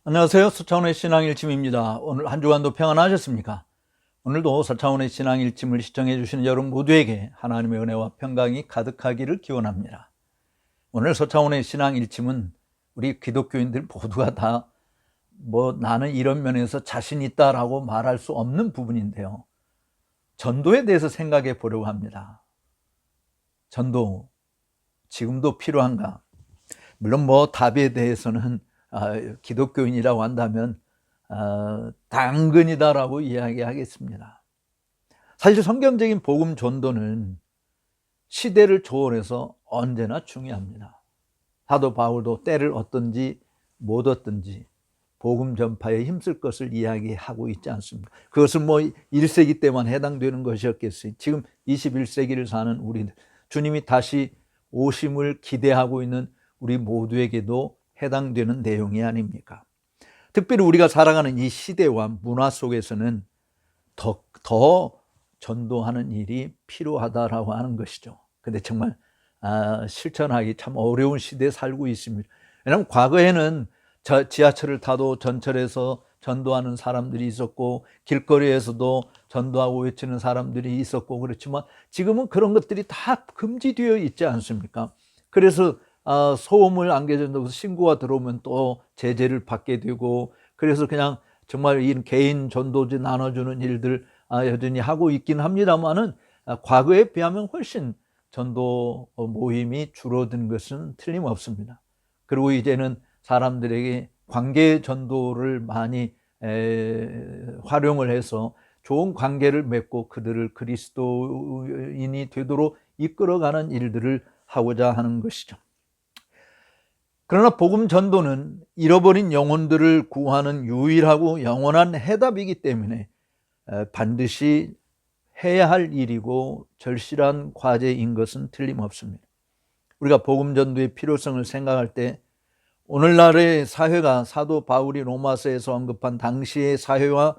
안녕하세요. 서차원의 신앙일침입니다. 오늘 한 주간도 평안하셨습니까? 오늘도 서차원의 신앙일침을 시청해 주시는 여러분 모두에게 하나님의 은혜와 평강이 가득하기를 기원합니다. 오늘 서차원의 신앙일침은 우리 기독교인들 모두가 다 나는 이런 면에서 자신 있다라고 말할 수 없는 부분인데요. 전도에 대해서 생각해 보려고 합니다. 전도 지금도 필요한가? 물론 답에 대해서는 기독교인이라고 한다면 당근이다라고 이야기하겠습니다. 사실 성경적인 복음 전도는 시대를 초월해서 언제나 중요합니다. 사도 바울도 때를 얻든지 못 얻든지 복음 전파에 힘쓸 것을 이야기하고 있지 않습니까? 그것은 1세기 때만 해당되는 것이었겠어요. 지금 21세기를 사는 우리들, 주님이 다시 오심을 기대하고 있는 우리 모두에게도 해당되는 내용이 아닙니까? 특별히 우리가 살아가는 이 시대와 문화 속에서는 더 전도하는 일이 필요하다라고 하는 것이죠. 근데 정말 실천하기 참 어려운 시대에 살고 있습니다. 왜냐하면 과거에는 지하철을 타도 전철에서 전도하는 사람들이 있었고 길거리에서도 전도하고 외치는 사람들이 있었고 그렇지만 지금은 그런 것들이 다 금지되어 있지 않습니까? 그래서 소음을 안겨준다고 신고가 들어오면 또 제재를 받게 되고, 그래서 그냥 정말 이 개인 전도지 나눠주는 일들 여전히 하고 있긴 합니다만은 과거에 비하면 훨씬 전도 모임이 줄어든 것은 틀림없습니다. 그리고 이제는 사람들에게 관계 전도를 많이 활용을 해서 좋은 관계를 맺고 그들을 그리스도인이 되도록 이끌어가는 일들을 하고자 하는 것이죠. 그러나 복음 전도는 잃어버린 영혼들을 구하는 유일하고 영원한 해답이기 때문에 반드시 해야 할 일이고 절실한 과제인 것은 틀림없습니다. 우리가 복음 전도의 필요성을 생각할 때 오늘날의 사회가 사도 바울이 로마서에서 언급한 당시의 사회와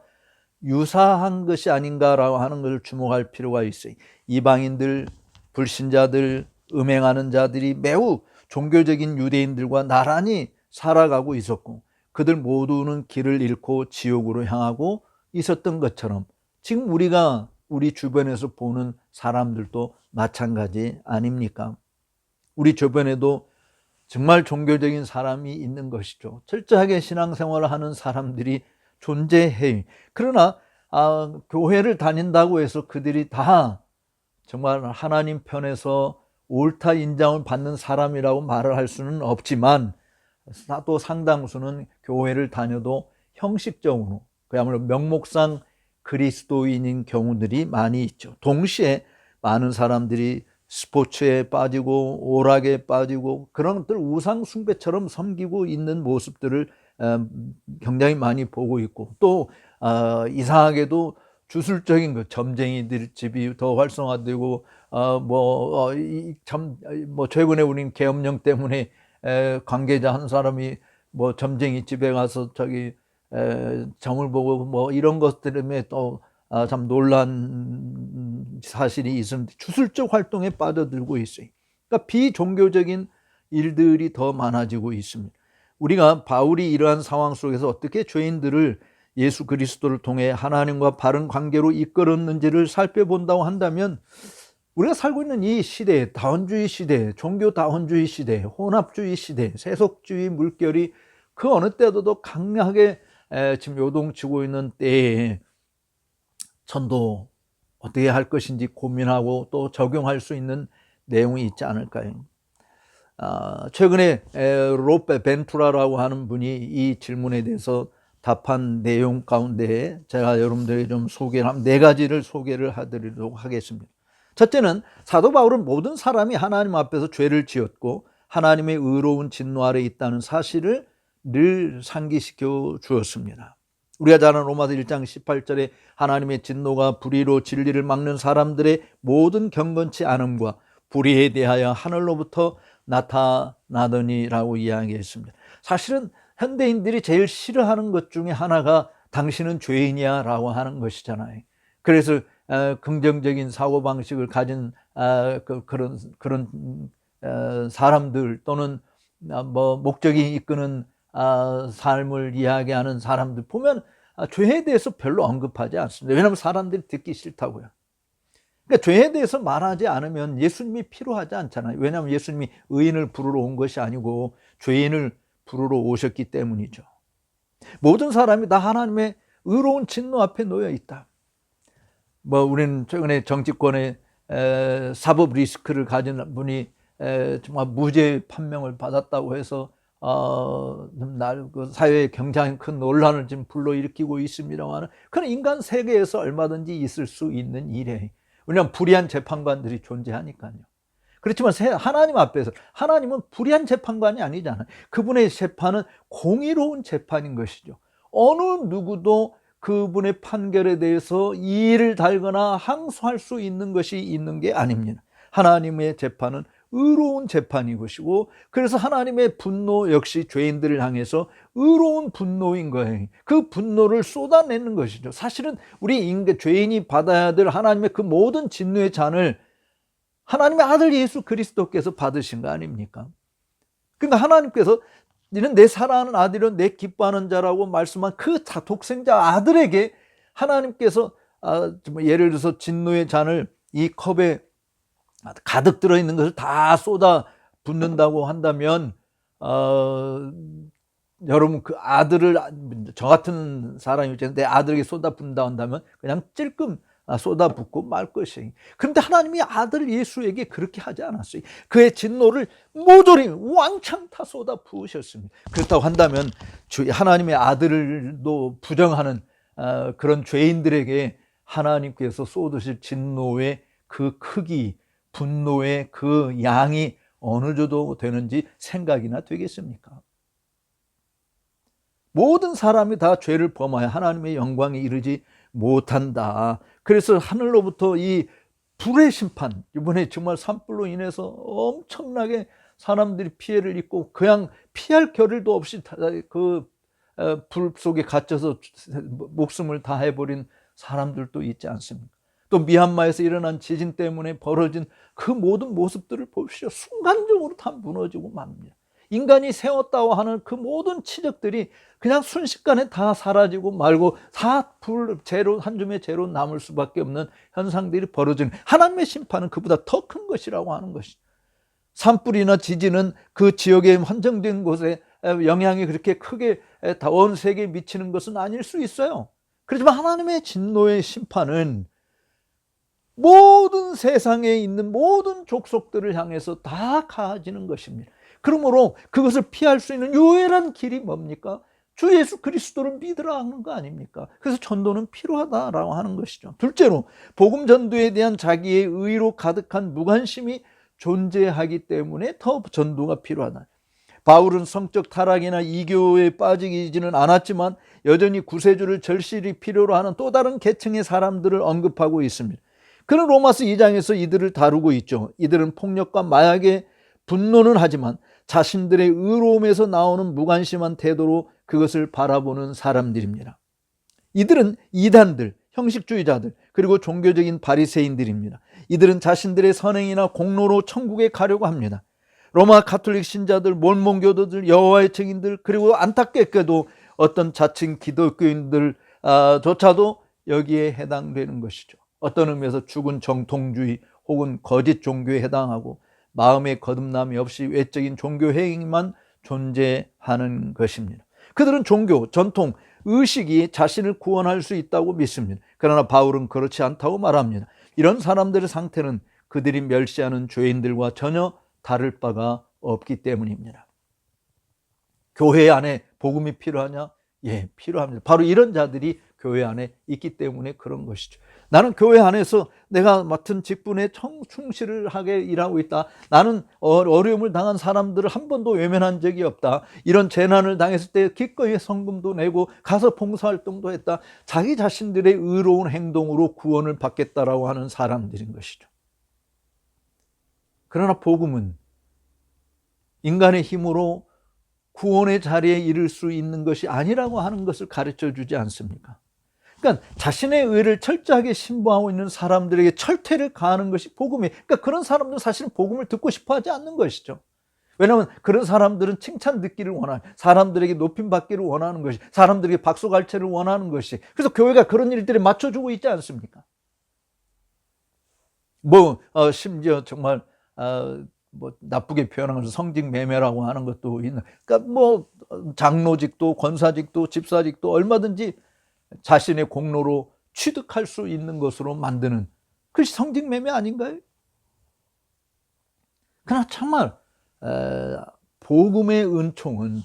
유사한 것이 아닌가라고 하는 것을 주목할 필요가 있어요. 이방인들, 불신자들, 음행하는 자들이 매우 종교적인 유대인들과 나란히 살아가고 있었고 그들 모두는 길을 잃고 지옥으로 향하고 있었던 것처럼 지금 우리가 우리 주변에서 보는 사람들도 마찬가지 아닙니까? 우리 주변에도 정말 종교적인 사람이 있는 것이죠. 철저하게 신앙생활을 하는 사람들이 존재해요. 그러나 교회를 다닌다고 해서 그들이 다 정말 하나님 편에서 옳다 인정을 받는 사람이라고 말을 할 수는 없지만 또 상당수는 교회를 다녀도 형식적으로 그야말로 명목상 그리스도인인 경우들이 많이 있죠. 동시에 많은 사람들이 스포츠에 빠지고 오락에 빠지고 그런 것들 우상 숭배처럼 섬기고 있는 모습들을 굉장히 많이 보고 있고 또 이상하게도 주술적인 것, 점쟁이들 집이 더 활성화되고 최근에 우린 계엄령 때문에 관계자 한 사람이 점쟁이 집에 가서 점을 보고 이런 것 때문에 또 참 놀란 사실이 있었는데 주술적 활동에 빠져들고 있어요. 그러니까 비종교적인 일들이 더 많아지고 있습니다. 우리가 바울이 이러한 상황 속에서 어떻게 죄인들을 예수 그리스도를 통해 하나님과 바른 관계로 이끌었는지를 살펴본다고 한다면 우리가 살고 있는 이 시대, 다원주의 시대, 종교 다원주의 시대, 혼합주의 시대, 세속주의 물결이 그 어느 때도 강하게 지금 요동치고 있는 때에 전도 어떻게 할 것인지 고민하고 또 적용할 수 있는 내용이 있지 않을까요? 최근에 로페 벤투라라고 하는 분이 이 질문에 대해서 답한 내용 가운데 제가 여러분들에게 좀 소개를 한 4가지를 소개를 해드리도록 하겠습니다. 첫째는 사도 바울은 모든 사람이 하나님 앞에서 죄를 지었고 하나님의 의로운 진노 아래 있다는 사실을 늘 상기시켜 주었습니다. 우리가 잘 아는 로마서 1장 18절에 하나님의 진노가 불의로 진리를 막는 사람들의 모든 경건치 않음과 불의에 대하여 하늘로부터 나타나더니라고 이야기했습니다. 사실은 현대인들이 제일 싫어하는 것 중에 하나가 당신은 죄인이야 라고 하는 것이잖아요. 그래서 긍정적인 사고방식을 가진 그런 사람들 또는 목적이 이끄는 삶을 이야기하는 사람들 보면 죄에 대해서 별로 언급하지 않습니다. 왜냐하면 사람들이 듣기 싫다고요. 그러니까 죄에 대해서 말하지 않으면 예수님이 필요하지 않잖아요. 왜냐하면 예수님이 의인을 부르러 온 것이 아니고 죄인을 부르러 오셨기 때문이죠. 모든 사람이 다 하나님의 의로운 진노 앞에 놓여 있다. 우리는 최근에 정치권에 사법 리스크를 가진 분이 정말 무죄 판명을 받았다고 해서 그 사회에 굉장히 큰 논란을 지금 불러일으키고 있습니다만, 그건 인간 세계에서 얼마든지 있을 수 있는 일이에요. 왜냐하면 불의한 재판관들이 존재하니까요. 그렇지만 하나님 앞에서, 하나님은 불의한 재판관이 아니잖아요. 그분의 재판은 공의로운 재판인 것이죠. 어느 누구도 그분의 판결에 대해서 이의를 달거나 항소할 수 있는 것이 있는 게 아닙니다. 하나님의 재판은 의로운 재판인 것이고, 그래서 하나님의 분노 역시 죄인들을 향해서 의로운 분노인 거예요. 그 분노를 쏟아내는 것이죠. 사실은 우리 죄인이 받아야 될 하나님의 그 모든 진노의 잔을 하나님의 아들 예수 그리스도께서 받으신 거 아닙니까? 그러니까 하나님께서 이는 내 사랑하는 아들은 내 기뻐하는 자라고 말씀한 그 독생자 아들에게 하나님께서 예를 들어서 진노의 잔을 이 컵에 가득 들어있는 것을 다 쏟아 붓는다고 한다면 여러분 그 아들을, 저 같은 사람이 내 아들에게 쏟아 붓는다 한다면 그냥 찔끔 쏟아 붓고 말 것이에요. 그런데 하나님이 아들 예수에게 그렇게 하지 않았어요. 그의 진노를 모조리 왕창 다 쏟아 부으셨습니다. 그렇다고 한다면 하나님의 아들도 부정하는 그런 죄인들에게 하나님께서 쏟으실 진노의 그 크기, 분노의 그 양이 어느 정도 되는지 생각이나 되겠습니까? 모든 사람이 다 죄를 범하여 하나님의 영광에 이르지 못한다. 그래서 하늘로부터 이 불의 심판, 이번에 정말 산불로 인해서 엄청나게 사람들이 피해를 입고 그냥 피할 겨를도 없이 그 불 속에 갇혀서 목숨을 다해버린 사람들도 있지 않습니까? 또 미얀마에서 일어난 지진 때문에 벌어진 그 모든 모습들을 보십시오. 순간적으로 다 무너지고 맙니다. 인간이 세웠다고 하는 그 모든 치적들이 그냥 순식간에 다 사라지고 말고 다 재로, 한 줌의 재로 남을 수밖에 없는 현상들이 벌어지는, 하나님의 심판은 그보다 더 큰 것이라고 하는 것이죠. 산불이나 지진은 그 지역의 한정된 곳에 영향이 그렇게 크게 온 세계에 미치는 것은 아닐 수 있어요. 그렇지만 하나님의 진노의 심판은 모든 세상에 있는 모든 족속들을 향해서 다 가해지는 것입니다. 그러므로 그것을 피할 수 있는 유일한 길이 뭡니까? 주 예수 그리스도를 믿으라 하는 거 아닙니까? 그래서 전도는 필요하다라고 하는 것이죠. 둘째로, 복음 전도에 대한 자기의 의로 가득한 무관심이 존재하기 때문에 더 전도가 필요하다. 바울은 성적 타락이나 이교에 빠지지는 않았지만 여전히 구세주를 절실히 필요로 하는 또 다른 계층의 사람들을 언급하고 있습니다. 그는 로마서 2장에서 이들을 다루고 있죠. 이들은 폭력과 마약에 분노는 하지만 자신들의 의로움에서 나오는 무관심한 태도로 그것을 바라보는 사람들입니다. 이들은 이단들, 형식주의자들, 그리고 종교적인 바리새인들입니다. 이들은 자신들의 선행이나 공로로 천국에 가려고 합니다. 로마 가톨릭 신자들, 몰몬교도들, 여호와의 증인들, 그리고 안타깝게도 어떤 자칭 기독교인들 조차도 여기에 해당되는 것이죠. 어떤 의미에서 죽은 정통주의 혹은 거짓 종교에 해당하고 마음의 거듭남이 없이 외적인 종교 행위만 존재하는 것입니다. 그들은 종교, 전통, 의식이 자신을 구원할 수 있다고 믿습니다. 그러나 바울은 그렇지 않다고 말합니다. 이런 사람들의 상태는 그들이 멸시하는 죄인들과 전혀 다를 바가 없기 때문입니다. 교회 안에 복음이 필요하냐? 예, 필요합니다. 바로 이런 자들이 교회 안에 있기 때문에 그런 것이죠. 나는 교회 안에서 내가 맡은 직분에 충실을 하게 일하고 있다. 나는 어려움을 당한 사람들을 한 번도 외면한 적이 없다. 이런 재난을 당했을 때 기꺼이 성금도 내고 가서 봉사활동도 했다. 자기 자신들의 의로운 행동으로 구원을 받겠다라고 하는 사람들인 것이죠. 그러나 복음은 인간의 힘으로 구원의 자리에 이를 수 있는 것이 아니라고 하는 것을 가르쳐 주지 않습니까? 그러니까 자신의 의를 철저하게 신봉하고 있는 사람들에게 철퇴를 가하는 것이 복음이에요. 그러니까 그런 사람들은 사실은 복음을 듣고 싶어 하지 않는 것이죠. 왜냐하면 그런 사람들은 칭찬 듣기를 원하는, 사람들에게 높임 받기를 원하는 것이, 사람들에게 박수갈채를 원하는 것이, 그래서 교회가 그런 일들에 맞춰주고 있지 않습니까? 심지어 정말 나쁘게 표현한 것은 성직매매라고 하는 것도 있는, 그러니까 장로직도 권사직도 집사직도 얼마든지 자신의 공로로 취득할 수 있는 것으로 만드는, 그것이 성직매매 아닌가요? 그러나 정말 복음의 은총은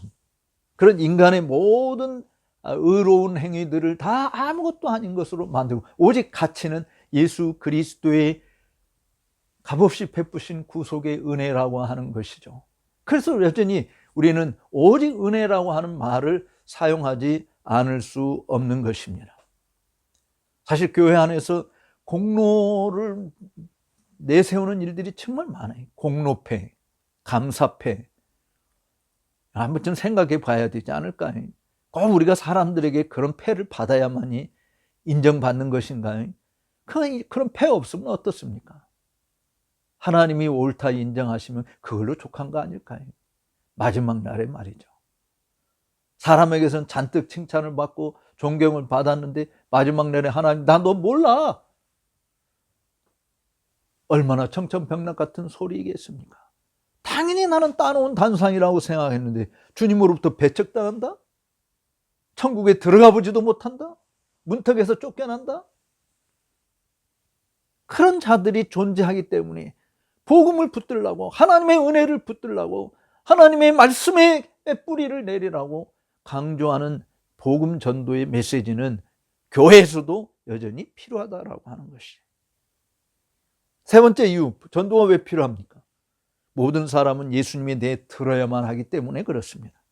그런 인간의 모든 의로운 행위들을 다 아무것도 아닌 것으로 만들고, 오직 가치는 예수 그리스도의 값없이 베푸신 구속의 은혜라고 하는 것이죠. 그래서 여전히 우리는 오직 은혜라고 하는 말을 사용하지 않을 수 없는 것입니다. 사실 교회 안에서 공로를 내세우는 일들이 정말 많아요. 공로패, 감사패. 한번 좀 생각해 봐야 되지 않을까요? 꼭 우리가 사람들에게 그런 패를 받아야만이 인정받는 것인가요? 그런 패 없으면 어떻습니까? 하나님이 옳다 인정하시면 그걸로 족한 거 아닐까요? 마지막 날에 말이죠. 사람에게서는 잔뜩 칭찬을 받고 존경을 받았는데 마지막 날에 하나님, 나 너 몰라. 얼마나 청천벽력 같은 소리이겠습니까? 당연히 나는 따놓은 단상이라고 생각했는데 주님으로부터 배척당한다? 천국에 들어가 보지도 못한다? 문턱에서 쫓겨난다? 그런 자들이 존재하기 때문에 복음을 붙들라고, 하나님의 은혜를 붙들라고, 하나님의 말씀의 뿌리를 내리라고 강조하는 복음 전도의 메시지는 교회에서도 여전히 필요하다라고 하는 것이에요. 세 번째 이유, 전도가 왜 필요합니까? 모든 사람은 예수님에 대해 들어야만 하기 때문에 그렇습니다.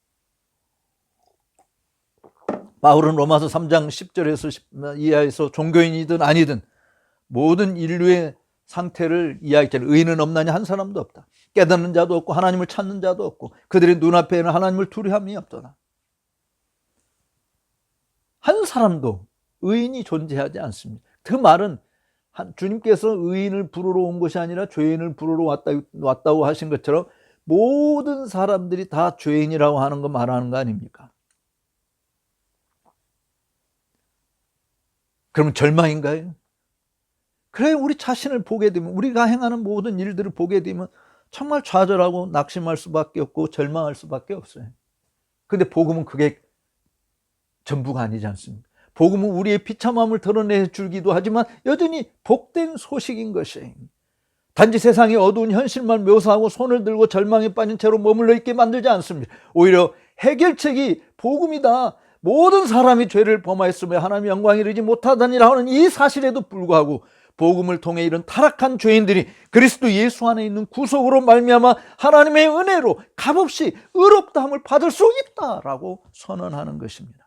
바울은 로마서 3장 10절에서 이하에서 종교인이든 아니든 모든 인류의 상태를 이야기했잖아요. 의인은 없나니 한 사람도 없다. 깨닫는 자도 없고 하나님을 찾는 자도 없고 그들의 눈앞에는 하나님을 두려함이 없더라. 한 사람도 의인이 존재하지 않습니다. 그 말은 주님께서 의인을 부르러 온 것이 아니라 죄인을 부르러 왔다고 하신 것처럼 모든 사람들이 다 죄인이라고 하는 거 말하는 거 아닙니까? 그러면 절망인가요? 그래, 우리 자신을 보게 되면, 우리가 행하는 모든 일들을 보게 되면 정말 좌절하고 낙심할 수밖에 없고 절망할 수밖에 없어요. 근데 복음은 그게 전부가 아니지 않습니까? 복음은 우리의 비참함을 드러내주기도 하지만 여전히 복된 소식인 것이에요. 단지 세상의 어두운 현실만 묘사하고 손을 들고 절망에 빠진 채로 머물러 있게 만들지 않습니다. 오히려 해결책이 복음이다. 모든 사람이 죄를 범하였으며 하나님의 영광에 이르지 못하다니라 하는 이 사실에도 불구하고 복음을 통해 이런 타락한 죄인들이 그리스도 예수 안에 있는 구속으로 말미암아 하나님의 은혜로 값없이 의롭다함을 받을 수 있다라고 선언하는 것입니다.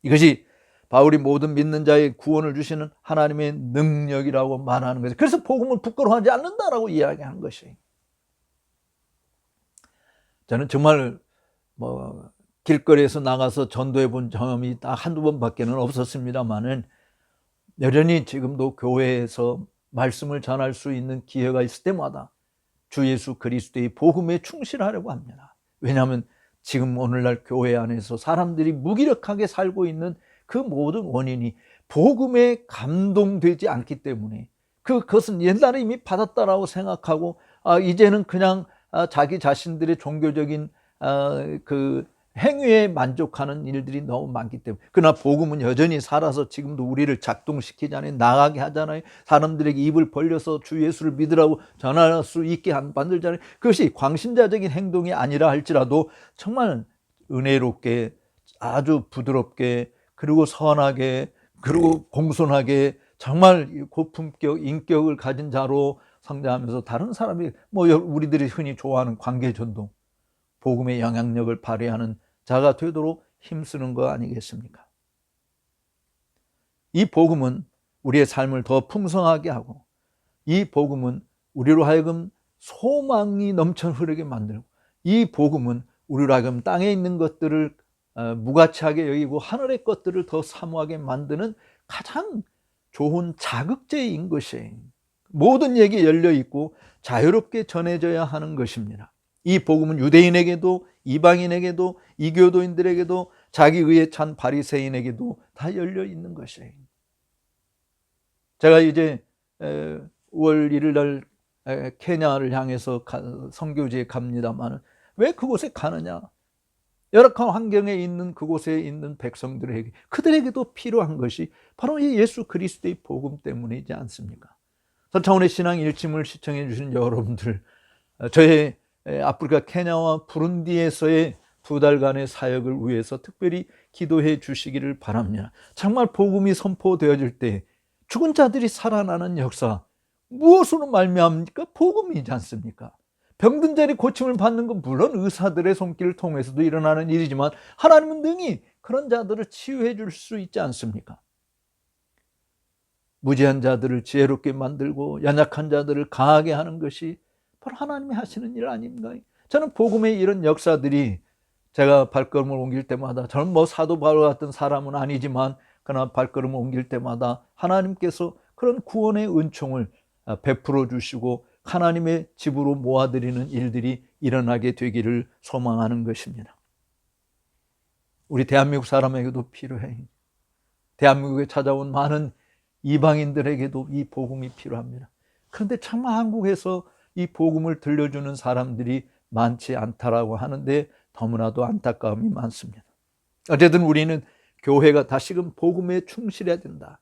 이것이 바울이 모든 믿는 자의 구원을 주시는 하나님의 능력이라고 말하는 것이죠. 그래서 복음을 부끄러워하지 않는다라고 이야기하는 것이에요. 저는 정말 길거리에서 나가서 전도해 본 경험이 딱 한두 번밖에는 없었습니다만은 여전히 지금도 교회에서 말씀을 전할 수 있는 기회가 있을 때마다 주 예수 그리스도의 복음에 충실하려고 합니다. 왜냐하면 지금 오늘날 교회 안에서 사람들이 무기력하게 살고 있는 그 모든 원인이 복음에 감동되지 않기 때문에 그것은 옛날에 이미 받았다라고 생각하고 이제는 그냥 자기 자신들의 종교적인 그 행위에 만족하는 일들이 너무 많기 때문에. 그러나 복음은 여전히 살아서 지금도 우리를 작동시키잖아요. 나가게 하잖아요. 사람들에게 입을 벌려서 주 예수를 믿으라고 전할 수 있게 만들잖아요. 그것이 광신자적인 행동이 아니라 할지라도 정말 은혜롭게, 아주 부드럽게, 그리고 선하게, 그리고 공손하게 정말 고품격 인격을 가진 자로 성장하면서 다른 사람이 우리들이 흔히 좋아하는 관계전도, 복음의 영향력을 발휘하는 자가 되도록 힘쓰는 거 아니겠습니까? 이 복음은 우리의 삶을 더 풍성하게 하고, 이 복음은 우리로 하여금 소망이 넘쳐 흐르게 만들고, 이 복음은 우리로 하여금 땅에 있는 것들을 무가치하게 여기고 하늘의 것들을 더 사모하게 만드는 가장 좋은 자극제인 것이에요. 모든 얘기 열려 있고 자유롭게 전해져야 하는 것입니다. 이 복음은 유대인에게도 이방인에게도 이교도인들에게도 자기 의에 찬 바리새인에게도 다 열려 있는 것이에요. 제가 이제 5월 1일 날 케냐를 향해서 선교지에 갑니다만 왜 그곳에 가느냐? 열악한 환경에 있는 그곳에 있는 백성들에게, 그들에게도 필요한 것이 바로 이 예수 그리스도의 복음 때문이지 않습니까? 서창훈의 신앙 일침을 시청해 주신 여러분들, 저의 아프리카 케냐와 부룬디에서의 2달간의 사역을 위해서 특별히 기도해 주시기를 바랍니다. 정말 복음이 선포되어질 때 죽은 자들이 살아나는 역사, 무엇으로 말미암습니까? 복음이지 않습니까? 병든 자리 고침을 받는 건 물론 의사들의 손길을 통해서도 일어나는 일이지만 하나님은 능히 그런 자들을 치유해 줄 수 있지 않습니까? 무지한 자들을 지혜롭게 만들고 연약한 자들을 강하게 하는 것이 바로 하나님이 하시는 일 아닙니까? 저는 복음의 이런 역사들이 제가 발걸음을 옮길 때마다, 저는 사도 바울 같은 사람은 아니지만 그러나 발걸음을 옮길 때마다 하나님께서 그런 구원의 은총을 베풀어 주시고 하나님의 집으로 모아드리는 일들이 일어나게 되기를 소망하는 것입니다. 우리 대한민국 사람에게도 필요해. 대한민국에 찾아온 많은 이방인들에게도 이 복음이 필요합니다. 그런데 정말 한국에서 이 복음을 들려주는 사람들이 많지 않다라고 하는데 너무나도 안타까움이 많습니다. 어쨌든 우리는 교회가 다시금 복음에 충실해야 된다.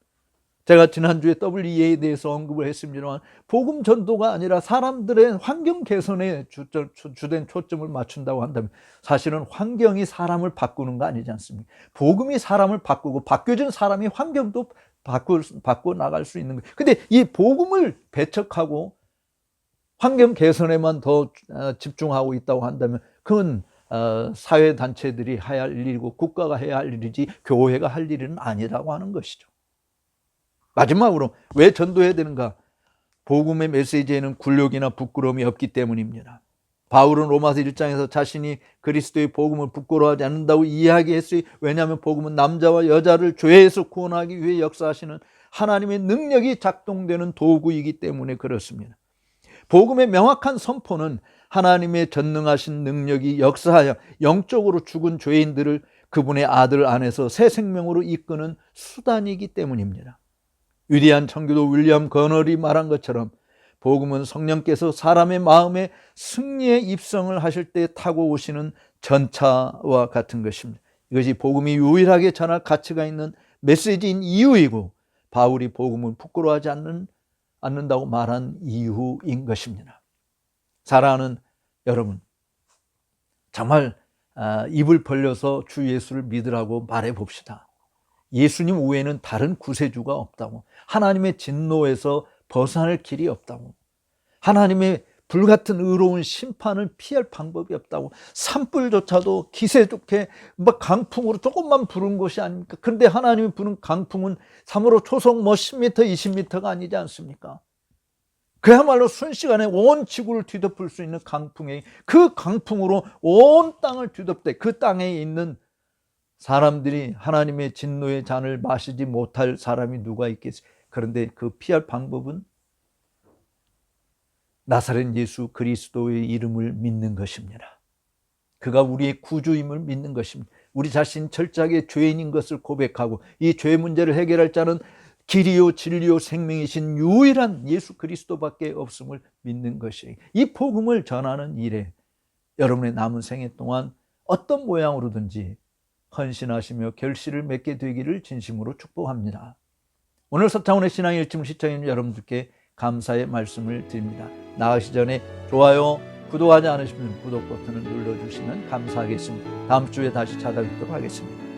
제가 지난주에 WEA에 대해서 언급을 했습니다만 복음 전도가 아니라 사람들의 환경 개선에 주된 초점을 맞춘다고 한다면 사실은 환경이 사람을 바꾸는 거 아니지 않습니까? 복음이 사람을 바꾸고 바뀌어진 사람이 환경도 바꿔 나갈 수 있는 거예요. 근데 이 복음을 배척하고 환경 개선에만 더 집중하고 있다고 한다면 그건 사회단체들이 해야 할 일이고 국가가 해야 할 일이지 교회가 할 일은 아니라고 하는 것이죠. 마지막으로 왜 전도해야 되는가? 복음의 메시지에는 굴욕이나 부끄러움이 없기 때문입니다. 바울은 로마서 1장에서 자신이 그리스도의 복음을 부끄러워하지 않는다고 이야기했어요. 왜냐하면 복음은 남자와 여자를 죄에서 구원하기 위해 역사하시는 하나님의 능력이 작동되는 도구이기 때문에 그렇습니다. 복음의 명확한 선포는 하나님의 전능하신 능력이 역사하여 영적으로 죽은 죄인들을 그분의 아들 안에서 새 생명으로 이끄는 수단이기 때문입니다. 위대한 청교도 윌리엄 거널이 말한 것처럼 복음은 성령께서 사람의 마음에 승리의 입성을 하실 때 타고 오시는 전차와 같은 것입니다. 이것이 복음이 유일하게 전할 가치가 있는 메시지인 이유이고 바울이 복음을 부끄러워하지 않는다고 말한 이유인 것입니다. 사랑하는 여러분, 정말 입을 벌려서 주 예수를 믿으라고 말해봅시다. 예수님 외에는 다른 구세주가 없다고, 하나님의 진노에서 벗어날 길이 없다고, 하나님의 불같은 의로운 심판을 피할 방법이 없다고, 산불조차도 기세 좋게 강풍으로 조금만 부른 것이 아닙니까? 그런데 하나님이 부는 강풍은 3으로 초속 10m, 20m가 아니지 않습니까? 그야말로 순식간에 온 지구를 뒤덮을 수 있는 강풍에, 그 강풍으로 온 땅을 뒤덮되 그 땅에 있는 사람들이 하나님의 진노의 잔을 마시지 못할 사람이 누가 있겠어요? 그런데 그 피할 방법은 나사렛 예수 그리스도의 이름을 믿는 것입니다. 그가 우리의 구주임을 믿는 것입니다. 우리 자신 철저하게 죄인인 것을 고백하고 이 죄 문제를 해결할 자는 길이요 진리요 생명이신 유일한 예수 그리스도밖에 없음을 믿는 것이에요. 이 복음을 전하는 일에 여러분의 남은 생애 동안 어떤 모양으로든지 헌신하시며 결실을 맺게 되기를 진심으로 축복합니다. 오늘 서창훈의 신앙의 일침을 시청해 여러분들께 감사의 말씀을 드립니다. 나가시 전에 좋아요, 구독하지 않으시면 구독 버튼을 눌러주시면 감사하겠습니다. 다음 주에 다시 찾아뵙도록 하겠습니다.